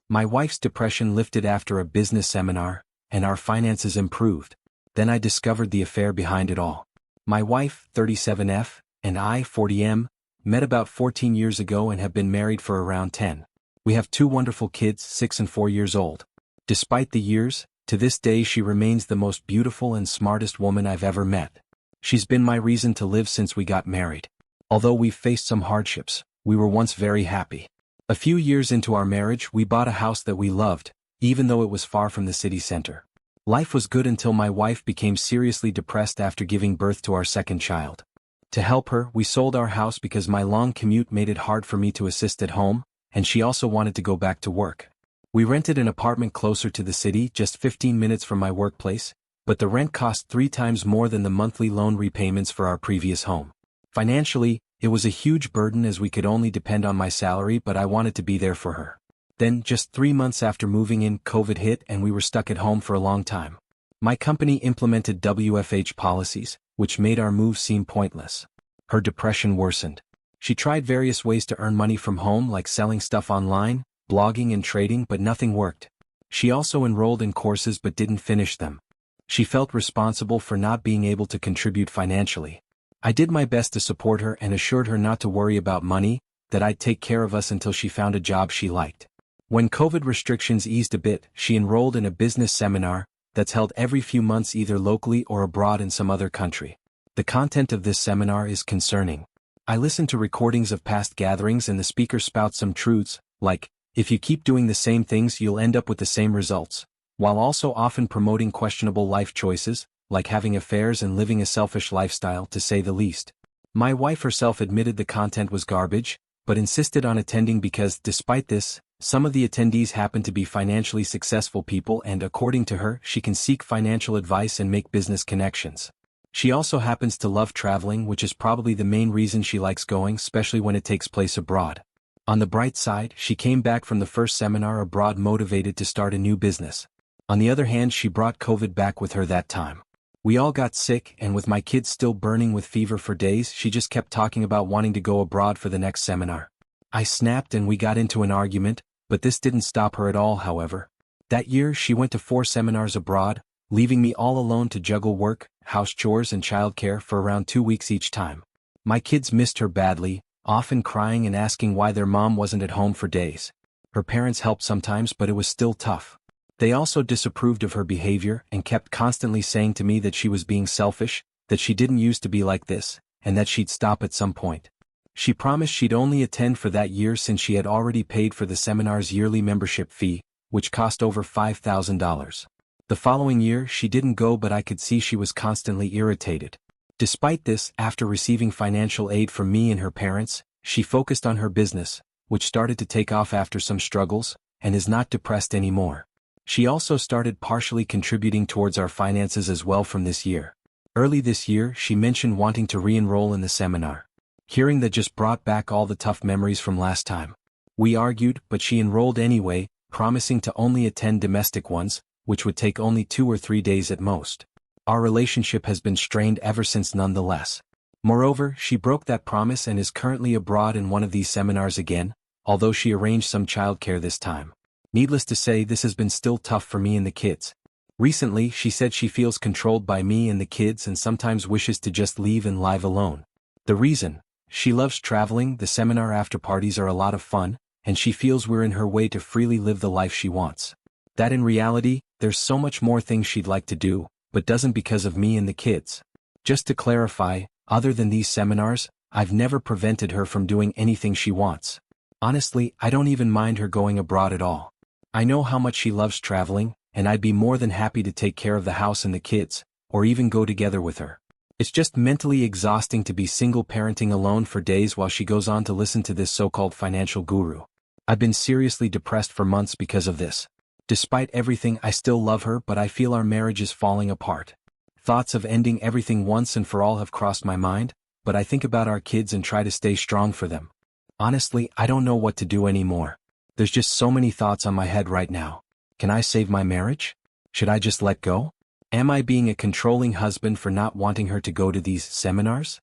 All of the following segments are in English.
My wife's depression lifted after a business seminar, and our finances improved. Then I discovered the affair behind it all. My wife, 37F, and I, 40M, met about 14 years ago and have been married for around 10. We have two wonderful kids, 6 and 4 years old. Despite the years, to this day she remains the most beautiful and smartest woman I've ever met. She's been my reason to live since we got married. Although we've faced some hardships, we were once very happy. A few years into our marriage we bought a house that we loved, even though it was far from the city center. Life was good until my wife became seriously depressed after giving birth to our second child. To help her, we sold our house because my long commute made it hard for me to assist at home, and she also wanted to go back to work. We rented an apartment closer to the city, just 15 minutes from my workplace, but the rent cost 3 times more than the monthly loan repayments for our previous home. Financially, it was a huge burden as we could only depend on my salary, but I wanted to be there for her. Then, just 3 months after moving in, COVID hit and we were stuck at home for a long time. My company implemented WFH policies, which made our move seem pointless. Her depression worsened. She tried various ways to earn money from home, like selling stuff online, blogging and trading, but nothing worked. She also enrolled in courses but didn't finish them. She felt responsible for not being able to contribute financially. I did my best to support her and assured her not to worry about money, that I'd take care of us until she found a job she liked. When COVID restrictions eased a bit, she enrolled in a business seminar that's held every few months either locally or abroad in some other country. The content of this seminar is concerning. I listened to recordings of past gatherings and the speaker spouts some truths, like, if you keep doing the same things you'll end up with the same results, while also often promoting questionable life choices, like having affairs and living a selfish lifestyle, to say the least. My wife herself admitted the content was garbage, but insisted on attending because, despite this, some of the attendees happen to be financially successful people and, according to her, she can seek financial advice and make business connections. She also happens to love traveling, which is probably the main reason she likes going, especially when it takes place abroad. On the bright side, she came back from the first seminar abroad motivated to start a new business. On the other hand, she brought COVID back with her that time. We all got sick, and with my kids still burning with fever for days, she just kept talking about wanting to go abroad for the next seminar. I snapped and we got into an argument, but this didn't stop her at all, however. That year she went to 4 seminars abroad, leaving me all alone to juggle work, house chores and childcare for around 2 weeks each time. My kids missed her badly, often crying and asking why their mom wasn't at home for days. Her parents helped sometimes, but it was still tough. They also disapproved of her behavior and kept constantly saying to me that she was being selfish, that she didn't used to be like this, and that she'd stop at some point. She promised she'd only attend for that year since she had already paid for the seminar's yearly membership fee, which cost over $5,000. The following year she didn't go, but I could see she was constantly irritated. Despite this, after receiving financial aid from me and her parents, she focused on her business, which started to take off after some struggles, and is not depressed anymore. She also started partially contributing towards our finances as well from this year. Early this year she mentioned wanting to re-enroll in the seminar. Hearing that just brought back all the tough memories from last time. We argued, but she enrolled anyway, promising to only attend domestic ones, which would take only 2 or 3 days at most. Our relationship has been strained ever since nonetheless. Moreover, she broke that promise and is currently abroad in one of these seminars again, although she arranged some childcare this time. Needless to say, this has been still tough for me and the kids. Recently, she said she feels controlled by me and the kids and sometimes wishes to just leave and live alone. The reason? She loves traveling, the seminar after parties are a lot of fun, and she feels we're in her way to freely live the life she wants. That in reality, there's so much more things she'd like to do, but doesn't because of me and the kids. Just to clarify, other than these seminars, I've never prevented her from doing anything she wants. Honestly, I don't even mind her going abroad at all. I know how much she loves traveling, and I'd be more than happy to take care of the house and the kids, or even go together with her. It's just mentally exhausting to be single parenting alone for days while she goes on to listen to this so-called financial guru. I've been seriously depressed for months because of this. Despite everything, I still love her, but I feel our marriage is falling apart. Thoughts of ending everything once and for all have crossed my mind, but I think about our kids and try to stay strong for them. Honestly, I don't know what to do anymore. There's just so many thoughts on my head right now. Can I save my marriage? Should I just let go? Am I being a controlling husband for not wanting her to go to these seminars?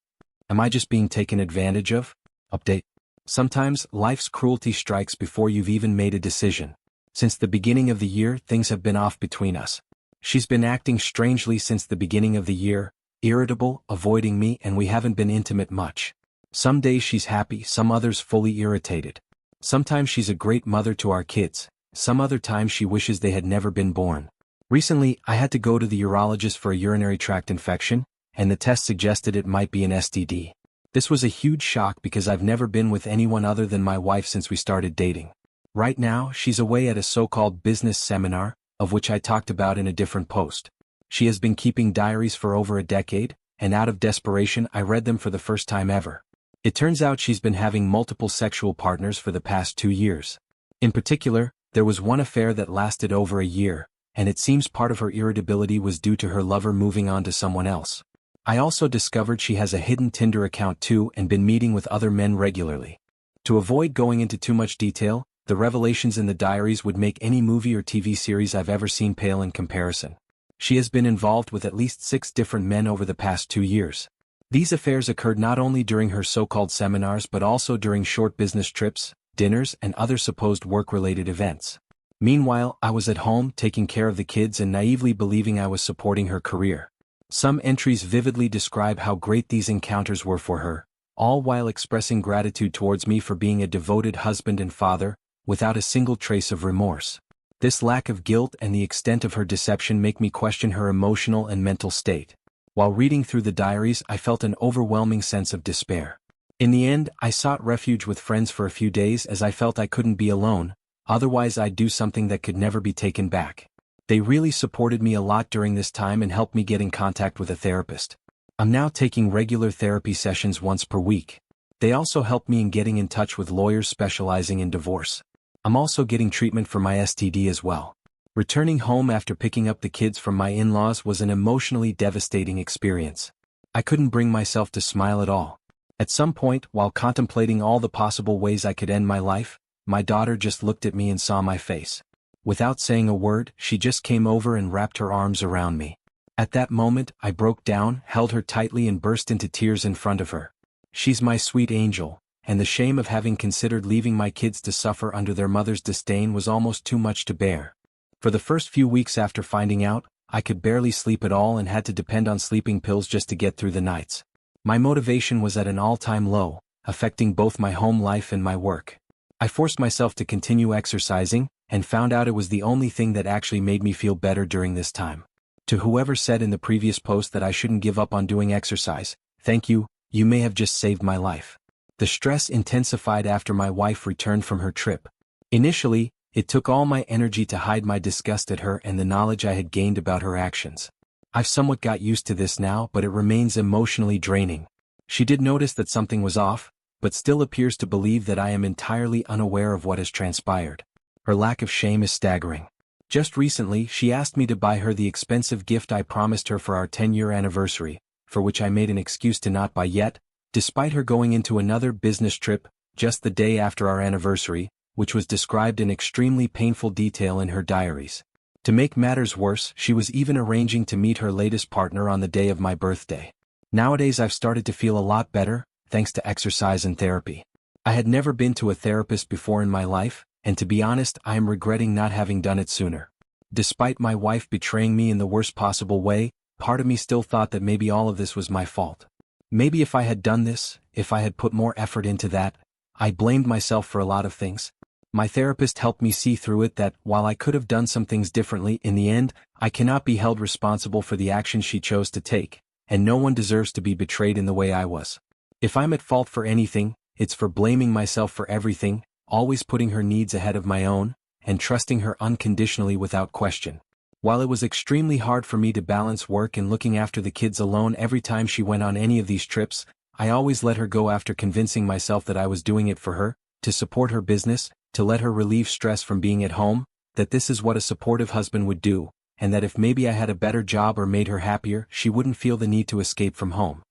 Am I just being taken advantage of? Update. Sometimes, life's cruelty strikes before you've even made a decision. Since the beginning of the year, things have been off between us. She's been acting strangely since the beginning of the year, irritable, avoiding me, and we haven't been intimate much. Some days she's happy, some others fully irritated. Sometimes she's a great mother to our kids, some other times she wishes they had never been born. Recently, I had to go to the urologist for a urinary tract infection, and the test suggested it might be an STD. This was a huge shock because I've never been with anyone other than my wife since we started dating. Right now, she's away at a so-called business seminar, of which I talked about in a different post. She has been keeping diaries for over a decade, and out of desperation I read them for the first time ever. It turns out she's been having multiple sexual partners for the past 2 years. In particular, there was one affair that lasted over a year, and it seems part of her irritability was due to her lover moving on to someone else. I also discovered she has a hidden Tinder account too and been meeting with other men regularly. To avoid going into too much detail, the revelations in the diaries would make any movie or TV series I've ever seen pale in comparison. She has been involved with at least 6 different men over the past 2 years. These affairs occurred not only during her so-called seminars but also during short business trips, dinners, and other supposed work-related events. Meanwhile, I was at home taking care of the kids and naively believing I was supporting her career. Some entries vividly describe how great these encounters were for her, all while expressing gratitude towards me for being a devoted husband and father, without a single trace of remorse. This lack of guilt and the extent of her deception make me question her emotional and mental state. While reading through the diaries, I felt an overwhelming sense of despair. In the end, I sought refuge with friends for a few days as I felt I couldn't be alone, otherwise I'd do something that could never be taken back. They really supported me a lot during this time and helped me get in contact with a therapist. I'm now taking regular therapy sessions once per week. They also helped me in getting in touch with lawyers specializing in divorce. I'm also getting treatment for my STD as well. Returning home after picking up the kids from my in-laws was an emotionally devastating experience. I couldn't bring myself to smile at all. At some point, while contemplating all the possible ways I could end my life, my daughter just looked at me and saw my face. Without saying a word, she just came over and wrapped her arms around me. At that moment, I broke down, held her tightly and burst into tears in front of her. She's my sweet angel, and the shame of having considered leaving my kids to suffer under their mother's disdain was almost too much to bear. For the first few weeks after finding out, I could barely sleep at all and had to depend on sleeping pills just to get through the nights. My motivation was at an all-time low, affecting both my home life and my work. I forced myself to continue exercising, and found out it was the only thing that actually made me feel better during this time. To whoever said in the previous post that I shouldn't give up on doing exercise, thank you, you may have just saved my life. The stress intensified after my wife returned from her trip. Initially, it took all my energy to hide my disgust at her and the knowledge I had gained about her actions. I've somewhat got used to this now, but it remains emotionally draining. She did notice that something was off, but still appears to believe that I am entirely unaware of what has transpired. Her lack of shame is staggering. Just recently, she asked me to buy her the expensive gift I promised her for our 10-year anniversary, for which I made an excuse to not buy yet, despite her going into another business trip just the day after our anniversary, which was described in extremely painful detail in her diaries. To make matters worse, she was even arranging to meet her latest partner on the day of my birthday. Nowadays I've started to feel a lot better, thanks to exercise and therapy. I had never been to a therapist before in my life, and to be honest, I am regretting not having done it sooner. Despite my wife betraying me in the worst possible way, part of me still thought that maybe all of this was my fault. Maybe if I had done this, if I had put more effort into that, I blamed myself for a lot of things. My therapist helped me see through it that, while I could have done some things differently, in the end, I cannot be held responsible for the actions she chose to take, and no one deserves to be betrayed in the way I was. If I'm at fault for anything, it's for blaming myself for everything, always putting her needs ahead of my own, and trusting her unconditionally without question. While it was extremely hard for me to balance work and looking after the kids alone every time she went on any of these trips, I always let her go after convincing myself that I was doing it for her, to support her business, to let her relieve stress from being at home, that this is what a supportive husband would do, and that if maybe I had a better job or made her happier, she wouldn't feel the need to escape from home.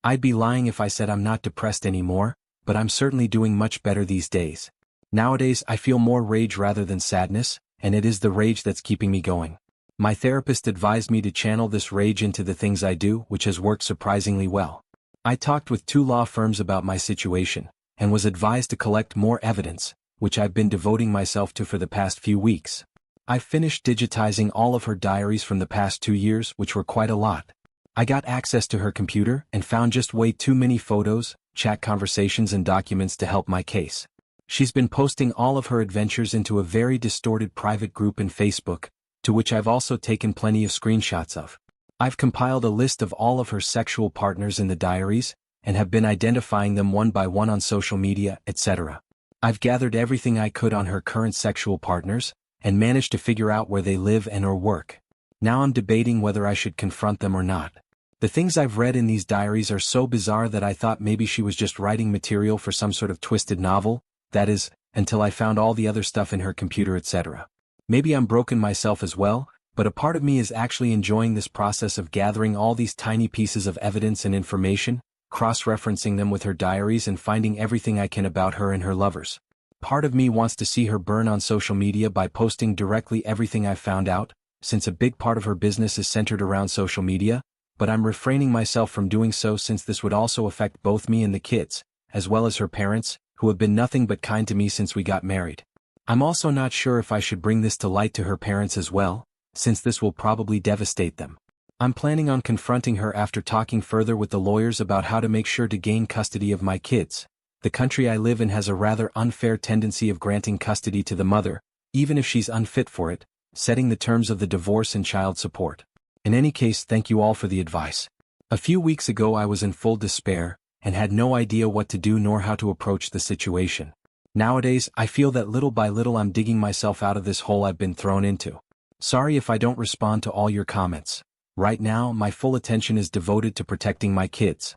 I'd be lying if I said I'm not depressed anymore, but I'm certainly doing much better these days. Nowadays I feel more rage rather than sadness, and it is the rage that's keeping me going. My therapist advised me to channel this rage into the things I do, which has worked surprisingly well. I talked with 2 law firms about my situation, and was advised to collect more evidence, which I've been devoting myself to for the past few weeks. I finished digitizing all of her diaries from the past 2 years, which were quite a lot. I got access to her computer and found just way too many photos, chat conversations and documents to help my case. She's been posting all of her adventures into a very distorted private group in Facebook, to which I've also taken plenty of screenshots of. I've compiled a list of all of her sexual partners in the diaries, and have been identifying them one by one on social media, etc. I've gathered everything I could on her current sexual partners, and managed to figure out where they live and or work. Now I'm debating whether I should confront them or not. The things I've read in these diaries are so bizarre that I thought maybe she was just writing material for some sort of twisted novel, that is, until I found all the other stuff in her computer, etc. Maybe I'm broken myself as well, but a part of me is actually enjoying this process of gathering all these tiny pieces of evidence and information, cross-referencing them with her diaries and finding everything I can about her and her lovers. Part of me wants to see her burn on social media by posting directly everything I've found out, since a big part of her business is centered around social media, but I'm refraining myself from doing so since this would also affect both me and the kids, as well as her parents, who have been nothing but kind to me since we got married. I'm also not sure if I should bring this to light to her parents as well, since this will probably devastate them. I'm planning on confronting her after talking further with the lawyers about how to make sure to gain custody of my kids. The country I live in has a rather unfair tendency of granting custody to the mother, even if she's unfit for it, setting the terms of the divorce and child support. In any case, thank you all for the advice. A few weeks ago I was in full despair, and had no idea what to do nor how to approach the situation. Nowadays, I feel that little by little I'm digging myself out of this hole I've been thrown into. Sorry if I don't respond to all your comments. Right now, my full attention is devoted to protecting my kids.